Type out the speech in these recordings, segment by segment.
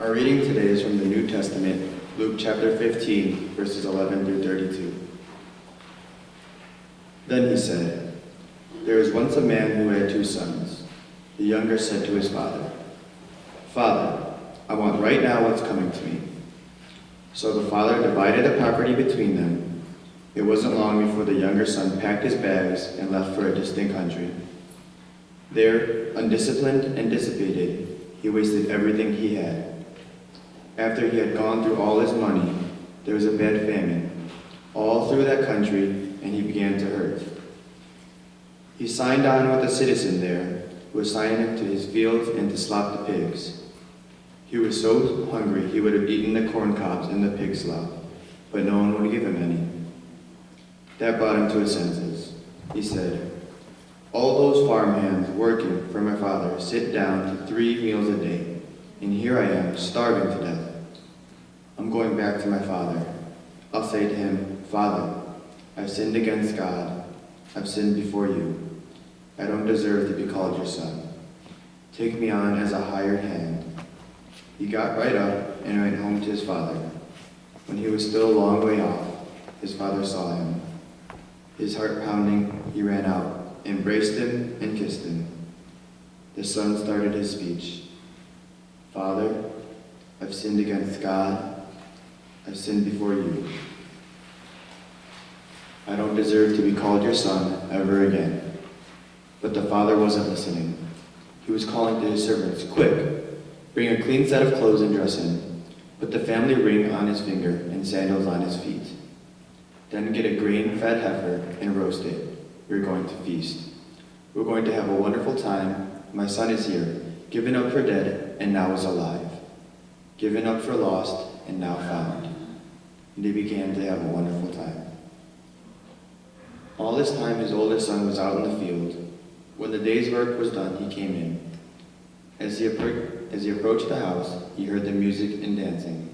Our reading today is from the New Testament, Luke chapter 15, verses 11 through 32. Then he said, "There was once a man who had 2 sons. The younger said to his father, 'Father, I want right now what's coming to me.' So the father divided the property between them. It wasn't long before the younger son packed his bags and left for a distant country. There, undisciplined and dissipated, he wasted everything he had. After he had gone through all his money, there was a bad famine all through that country, and he began to hurt. He signed on with a citizen there, who assigned him to his fields and to slop the pigs. He was so hungry he would have eaten the corn cobs in the pig slop, but no one would give him any. That brought him to his senses. He said, 'All those farmhands working for my father sit down to 3 meals a day, and here I am, starving to death. I'm going back to my father. I'll say to him, Father, I've sinned against God. I've sinned before you. I don't deserve to be called your son. Take me on as a hired hand.' He got right up and went home to his father. When he was still a long way off, his father saw him. His heart pounding, he ran out, embraced him, and kissed him. The son started his speech. 'Father, I've sinned against God. I've sinned before you. I don't deserve to be called your son ever again.' But the father wasn't listening. He was calling to his servants, 'Quick, bring a clean set of clothes and dress him. Put the family ring on his finger and sandals on his feet. Then get a grain-fed heifer and roast it. We're going to feast. We're going to have a wonderful time. My son is here, given up for dead and now is alive. Given up for lost and now found.' And they began to have a wonderful time. All this time his older son was out in the field. When the day's work was done, he came in. As he approached the house, he heard the music and dancing.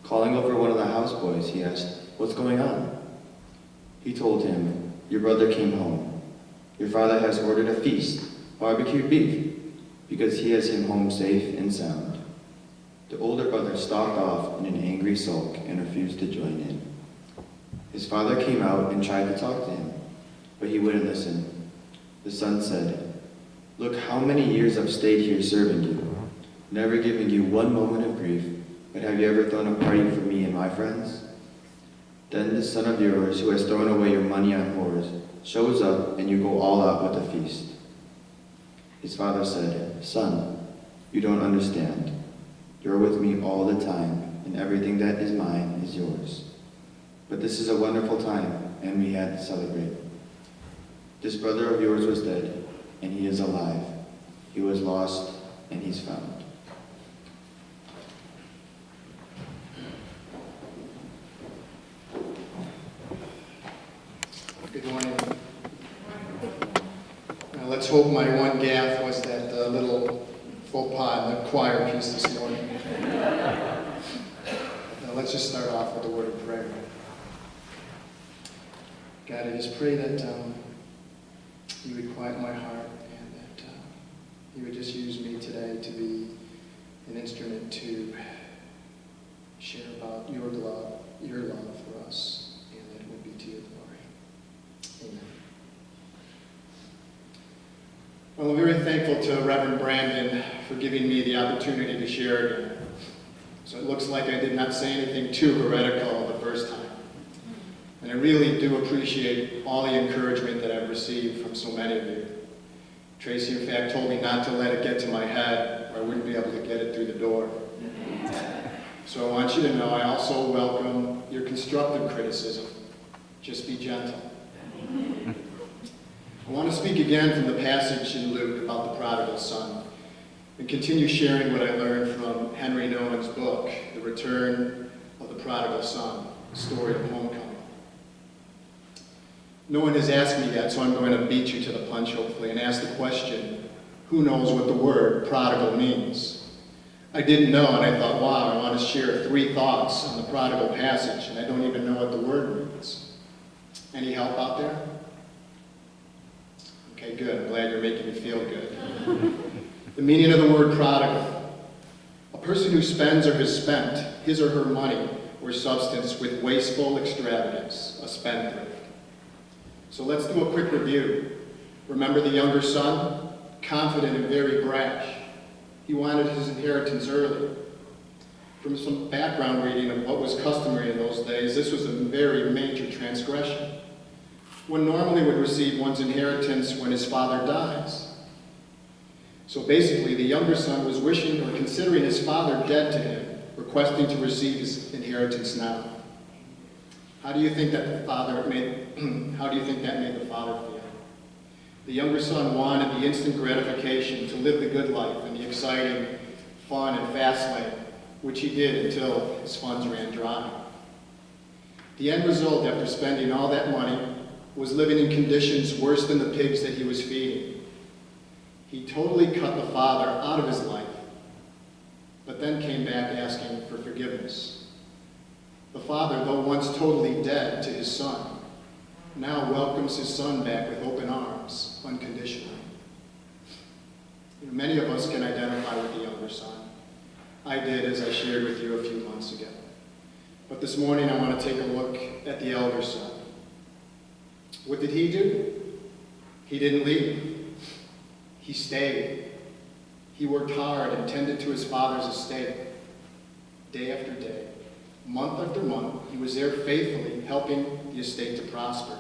Calling over one of the houseboys, he asked, 'What's going on?' He told him, 'Your brother came home. Your father has ordered a feast, barbecued beef, because he has him home safe and sound.' The older brother stalked off in an angry sulk and refused to join in. His father came out and tried to talk to him, but he wouldn't listen. The son said, 'Look how many years I've stayed here serving you, never giving you one moment of grief, but have you ever thrown a party for me and my friends? Then this son of yours, who has thrown away your money on whores, shows up and you go all out with a feast.' His father said, 'Son, you don't understand. You're with me all the time, and everything that is mine is yours. But this is a wonderful time, and we had to celebrate. This brother of yours was dead, and he is alive. He was lost, and he's found.'" Good morning. Let's hope my one gaffe was that little faux pas in the choir piece this morning. Now let's just start off with a word of prayer. God, I just pray that you would quiet my heart and that you would just use me today to be an instrument to share about your love for us, and that it would be to your glory. Amen. Well, I'm very thankful to Reverend Brandon for giving me the opportunity to share again. So it looks like I did not say anything too heretical the first time. And I really do appreciate all the encouragement that I've received from so many of you. Tracy, in fact, told me not to let it get to my head, or I wouldn't be able to get it through the door. So I want you to know I also welcome your constructive criticism. Just be gentle. I want to speak again from the passage in Luke about the prodigal son and continue sharing what I learned from Henry Nouwen's book, The Return of the Prodigal Son, Story of Homecoming. No one has asked me yet, so I'm going to beat you to the punch, hopefully, and ask the question, who knows what the word prodigal means? I didn't know, and I thought, wow, I want to share 3 thoughts on the prodigal passage, and I don't even know what the word means. Any help out there? Okay, good. I'm glad you're making me feel good. The meaning of the word prodigal. A person who spends or has spent his or her money or substance with wasteful extravagance, a spendthrift. So let's do a quick review. Remember the younger son? Confident and very brash. He wanted his inheritance early. From some background reading of what was customary in those days, this was a very major transgression. One normally would receive one's inheritance when his father dies. So basically, the younger son was wishing or considering his father dead to him, requesting to receive his inheritance now. How do you think that made the father feel? The younger son wanted the instant gratification to live the good life and the exciting, fun, and fast lane, which he did until his funds ran dry. The end result, after spending all that money, was living in conditions worse than the pigs that he was feeding. He totally cut the father out of his life, but then came back asking for forgiveness. The father, though once totally dead to his son, now welcomes his son back with open arms, unconditionally. Many of us can identify with the younger son. I did, as I shared with you a few months ago. But this morning I want to take a look at the elder son. What did he do? He didn't leave. He stayed. He worked hard and tended to his father's estate. Day after day, month after month, he was there faithfully helping the estate to prosper.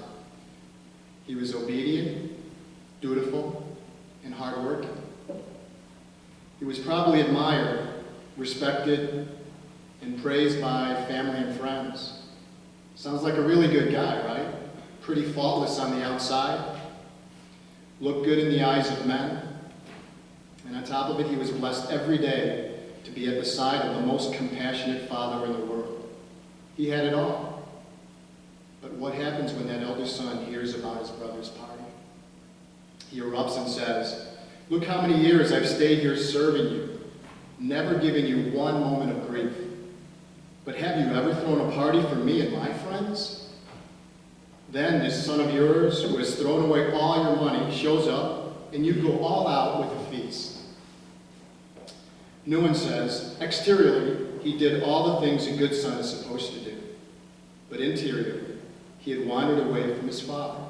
He was obedient, dutiful, and hardworking. He was probably admired, respected, and praised by family and friends. Sounds like a really good guy, right? Pretty faultless on the outside, looked good in the eyes of men, and on top of it, he was blessed every day to be at the side of the most compassionate father in the world. He had it all. But what happens when that elder son hears about his brother's party? He erupts and says, "Look how many years I've stayed here serving you, never giving you one moment of grief. But have you ever thrown a party for me and my friends?" Then this son of yours, who has thrown away all your money, shows up, and you go all out with a feast. Nguyen says, exteriorly, he did all the things a good son is supposed to do. But interiorly, he had wandered away from his father.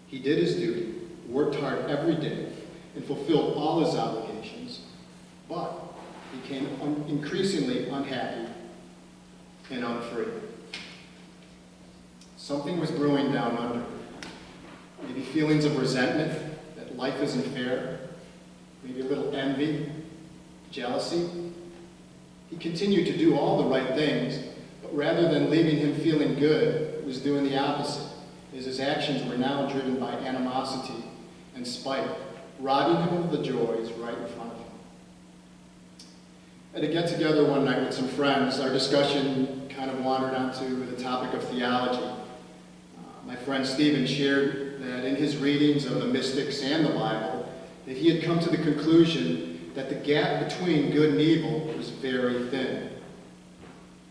He did his duty, worked hard every day, and fulfilled all his obligations, but became increasingly unhappy and unfree. Something was brewing down under. Maybe feelings of resentment, that life isn't fair, maybe a little envy, jealousy. He continued to do all the right things, but rather than leaving him feeling good, was doing the opposite, as his actions were now driven by animosity and spite, robbing him of the joys right in front of him. At a get-together one night with some friends, our discussion kind of wandered onto the topic of theology. My friend Stephen shared that in his readings of the mystics and the Bible, that he had come to the conclusion that the gap between good and evil was very thin.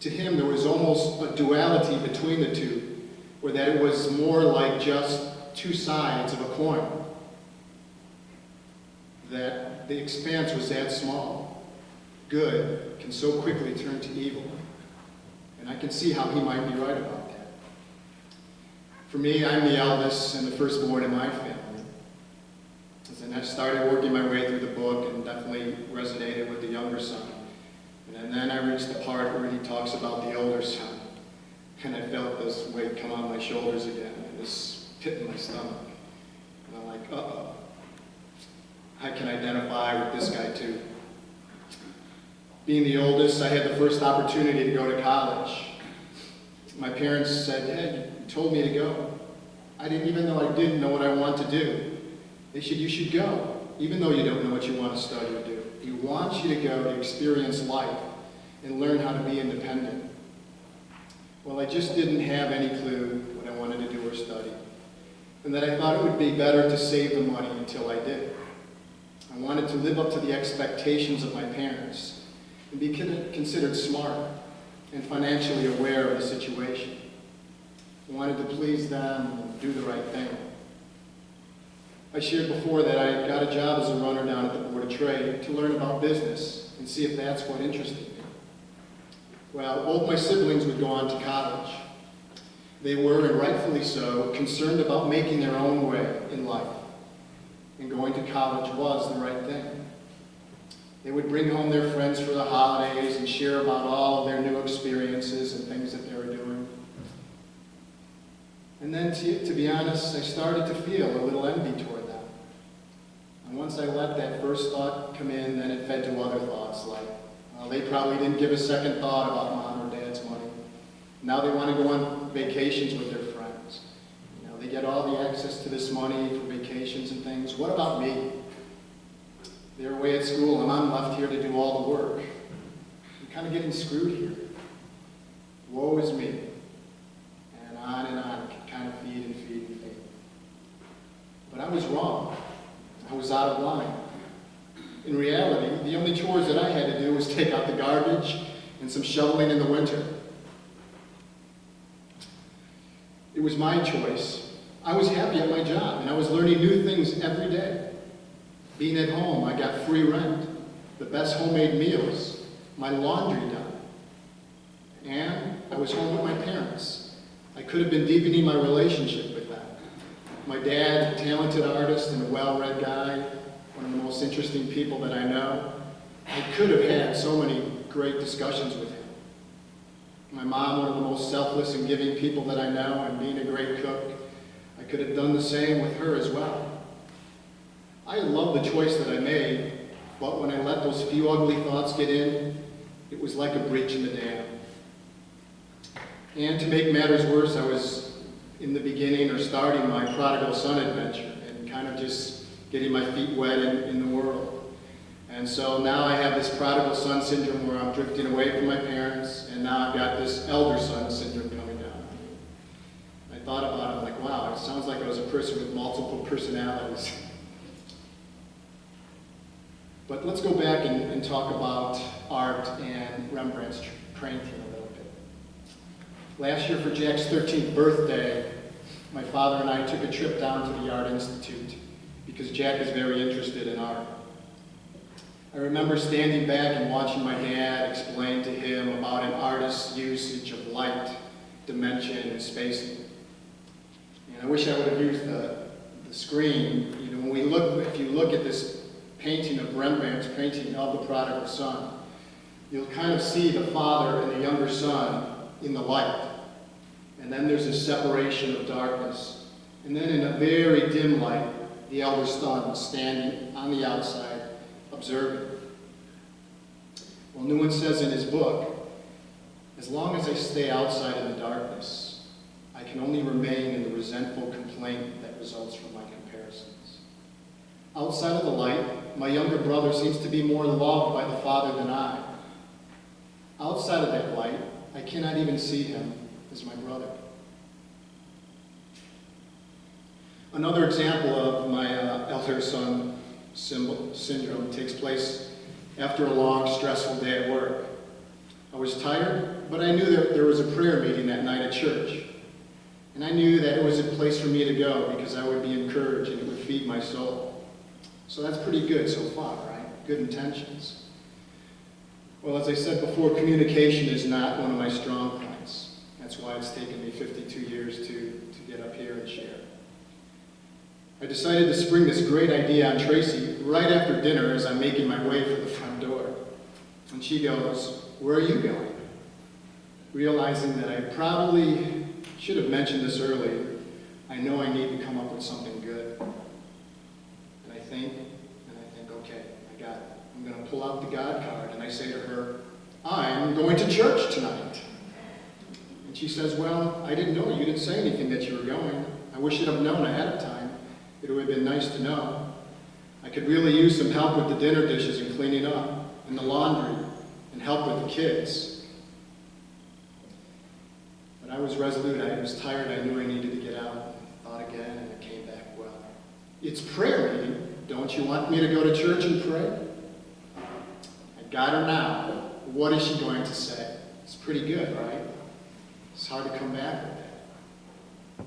To him, there was almost a duality between the two, or that it was more like just two sides of a coin, that the expanse was that small. Good can so quickly turn to evil. And I can see how he might be right about that. For me, I'm the eldest and the firstborn in my family. And I started working my way through the book and definitely resonated with the younger son. And then I reached the part where he talks about the older son. And I felt this weight come on my shoulders again, and this pit in my stomach. And I'm like, uh-oh. I can identify with this guy too. Being the oldest, I had the first opportunity to go to college. My parents said, "Dad, you told me to go." I didn't even know I didn't know what I want to do. They said, "You should go, even though you don't know what you want to study or do. He wants you to go to experience life and learn how to be independent." Well, I just didn't have any clue what I wanted to do or study, and that I thought it would be better to save the money until I did. I wanted to live up to the expectations of my parents and be considered smart and financially aware of the situation. I wanted to please them and do the right thing. I shared before that I got a job as a runner down at the Board of Trade to learn about business and see if that's what interested me. Well, both my siblings would go on to college. They were, and rightfully so, concerned about making their own way in life. And going to college was the right thing. They would bring home their friends for the holidays and share about all of their new experiences and things that they were doing. And then, to be honest, I started to feel a little envy toward them. And once I let that first thought come in, then it fed to other thoughts like, well, they probably didn't give a second thought about mom or dad's money. Now they want to go on vacations with their friends. You know, they get all the access to this money for vacations and things. What about me? They're away at school and I'm left here to do all the work. I'm kind of getting screwed here. Woe is me. And on it can kind of feed and feed and feed. But I was wrong. I was out of line. In reality, the only chores that I had to do was take out the garbage and some shoveling in the winter. It was my choice. I was happy at my job, and I was learning new things every day. Being at home, I got free rent, the best homemade meals, my laundry done. And I was home with my parents. I could have been deepening my relationship with them. My dad, a talented artist and a well-read guy, one of the most interesting people that I know. I could have had so many great discussions with him. My mom, one of the most selfless and giving people that I know, and being a great cook, I could have done the same with her as well. I love the choice that I made, but when I let those few ugly thoughts get in, it was like a breach in the dam. And to make matters worse, I was in the beginning or starting my prodigal son adventure and kind of just getting my feet wet in the world. And so now I have this prodigal son syndrome where I'm drifting away from my parents, and now I've got this elder son syndrome coming down. I thought about it, I'm like, wow, it sounds like I was a person with multiple personalities. But let's go back and talk about art and Rembrandt's painting a little bit. Last year for Jack's 13th birthday, my father and I took a trip down to the Art Institute because Jack is very interested in art. I remember standing back and watching my dad explain to him about an artist's usage of light, dimension, and spacing. And I wish I would have used the screen. You know, if you look at this painting of Rembrandt's painting of the prodigal son, you'll kind of see the father and the younger son in the light. And then there's a separation of darkness. And then in a very dim light, the elder son standing on the outside, observing. Well, Newman says in his book, as long as I stay outside in the darkness, I can only remain in the resentful complaint that results from my comparisons. Outside of the light, my younger brother seems to be more loved by the father than I. Outside of that light, I cannot even see him as my brother. Another example of my elder son syndrome takes place after a long, stressful day at work. I was tired, but I knew that there was a prayer meeting that night at church. And I knew that it was a place for me to go because I would be encouraged and it would feed my soul. So that's pretty good so far, right? Good intentions. Well, as I said before, communication is not one of my strong points. That's why it's taken me 52 years to get up here and share. I decided to spring this great idea on Tracy right after dinner as I'm making my way for the front door. And she goes, "Where are you going?" Realizing that I probably should have mentioned this earlier, I know I need to come up with something good. And I think, okay, I got it. I'm going to pull out the God card, and I say to her, "I'm going to church tonight." And she says, "Well, I didn't know. You didn't say anything that you were going. I wish I'd have known ahead of time. It would have been nice to know. I could really use some help with the dinner dishes and cleaning up, and the laundry, and help with the kids." But I was resolute. I was tired. I knew I needed to get out. I thought again, and it came back well. "It's prayer meeting. Don't you want me to go to church and pray?" I got her now. What is she going to say? It's pretty good, right? It's hard to come back with that.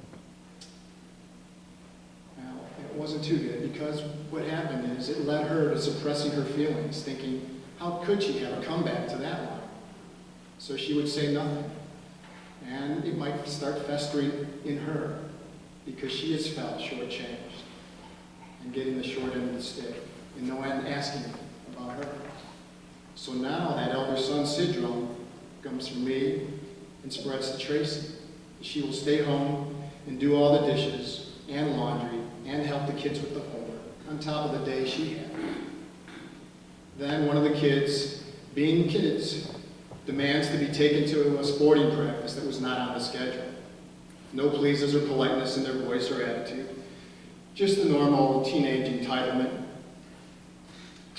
Well, it wasn't too good because what happened is it led her to suppressing her feelings, thinking, How could she have a comeback to that line? So she would say nothing. And it might start festering in her because she has felt shortchanged and getting the short end of the stick and no one asking about her. So now that elder son syndrome comes from me and spreads to Tracy. She will stay home and do all the dishes and laundry and help the kids with the homework on top of the day she had. Then one of the kids, being kids, demands to be taken to a sporting practice that was not on the schedule. No pleases or politeness in their voice or attitude. Just the normal teenage entitlement.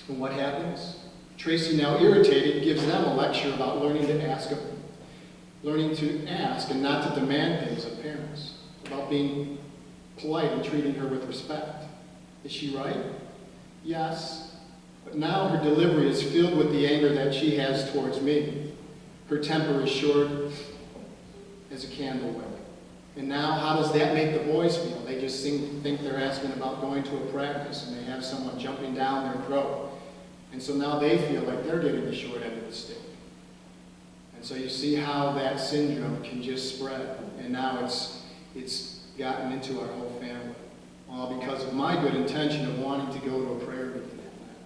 And what happens? Tracy, now irritated, gives them a lecture about learning to ask and not to demand things of parents, about being polite and treating her with respect. Is she right? Yes. But now her delivery is filled with the anger that she has towards me. Her temper is short as a candle wick. And now how does that make the boys feel? They just think they're asking about going to a practice and they have someone jumping down their throat. And so now they feel like they're getting the short end of the stick. And so you see how that syndrome can just spread. And now it's gotten into our whole family. All because of my good intention of wanting to go to a prayer meeting that night.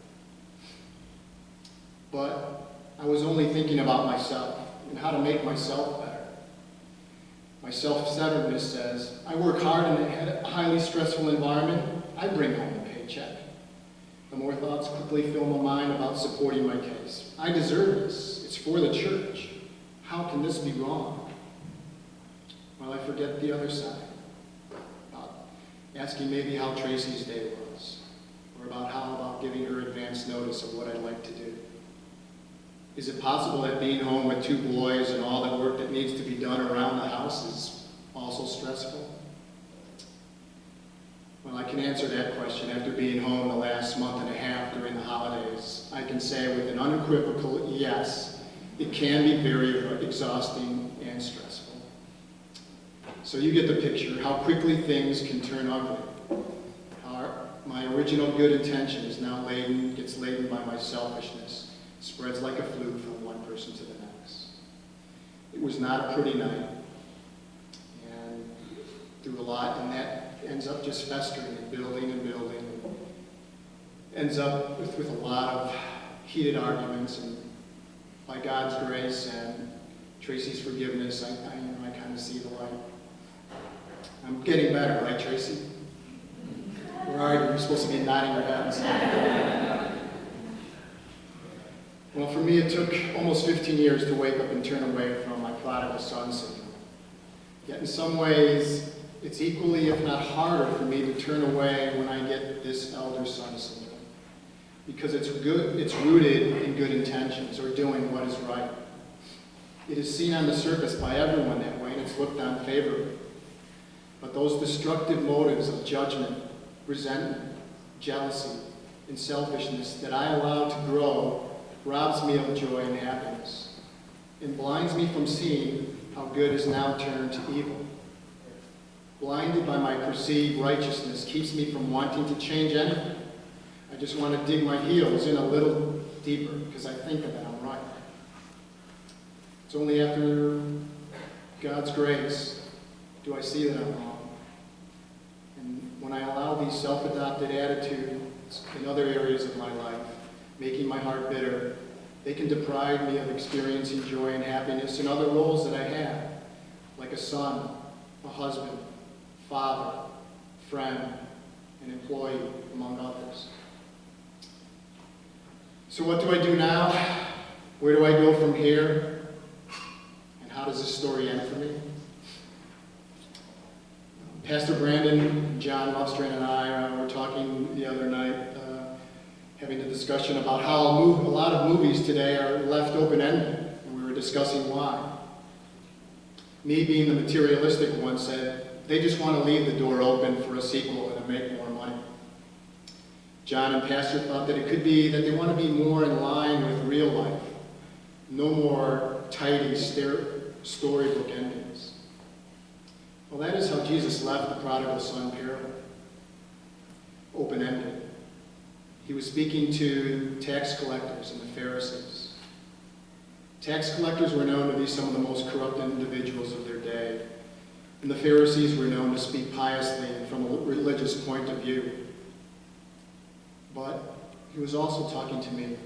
But I was only thinking about myself and how to make myself better. My self-centeredness says, I work hard in a highly stressful environment, I bring home a paycheck. The more thoughts quickly fill my mind about supporting my case. I deserve this. It's for the church. How can this be wrong? Well, I forget the other side. About asking maybe how Tracy's day was. Or about giving her advance notice of what I'd like to do. Is it possible that being home with two boys and all the work that needs to be done around the house is also stressful? Well, I can answer that question after being home the last month and a half during the holidays. I can say with an unequivocal yes, it can be very exhausting and stressful. So you get the picture, how quickly things can turn ugly. How my original good intention is now gets laden by my selfishness, spreads like a flu from one person to the next. It was not a pretty night, and through a lot, and that ends up just festering and building and building. Ends up with a lot of heated arguments, and by God's grace and Tracy's forgiveness, I kind of see the light. I'm getting better, right, Tracy? Where are you? You're supposed to be nodding your head and saying. Well, for me, it took almost 15 years to wake up and turn away from my prodigal son syndrome. Yet in some ways, it's equally, if not harder, for me to turn away when I get this elder son syndrome. Because it's rooted in good intentions or doing what is right. It is seen on the surface by everyone that way, and it's looked on favorably. But those destructive motives of judgment, resentment, jealousy, and selfishness that I allow to grow robs me of joy and happiness, and blinds me from seeing how good is now turned to evil. Blinded by my perceived righteousness keeps me from wanting to change anything. I just want to dig my heels in a little deeper because I think that I'm right. It's only after God's grace do I see that I'm wrong. And when I allow these self-adopted attitudes in other areas of my life, making my heart bitter, they can deprive me of experiencing joy and happiness in other roles that I have, like a son, a husband, father, friend, an employee, among others. So what do I do now? Where do I go from here? And how does this story end for me? Pastor Brandon, John Lovestrand, and I were talking the other night, having a discussion about how a lot of movies today are left open-ended, and we were discussing why. Me, being the materialistic one, said they just want to leave the door open for a sequel and to make more money. John and Pastor thought that it could be that they want to be more in line with real life. No more tidy storybook endings. Well, that is how Jesus left the prodigal son parable. Open-ended. He was speaking to tax collectors and the Pharisees. Tax collectors were known to be some of the most corrupt individuals of their day, and the Pharisees were known to speak piously and from a religious point of view. But he was also talking to me,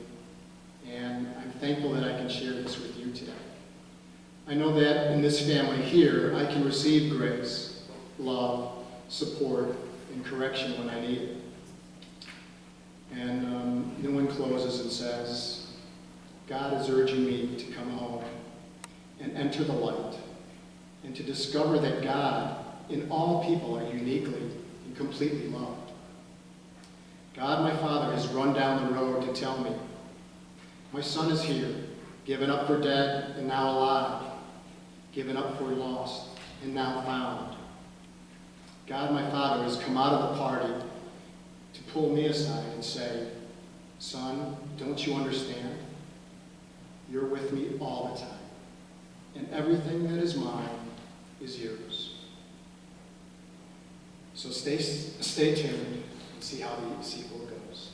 and I'm thankful that I can share this with you today. I know that in this family here, I can receive grace, love, support, and correction when I need it. And no one closes and says, God is urging me to come home and enter the light and to discover that God and all people are uniquely and completely loved. God, my Father, has run down the road to tell me, my son is here, given up for dead and now alive, given up for lost and now found. God, my Father, has come out of the party to pull me aside and say, son, don't you understand? You're with me all the time, and everything that is mine is yours. So stay tuned and see how the sequel goes.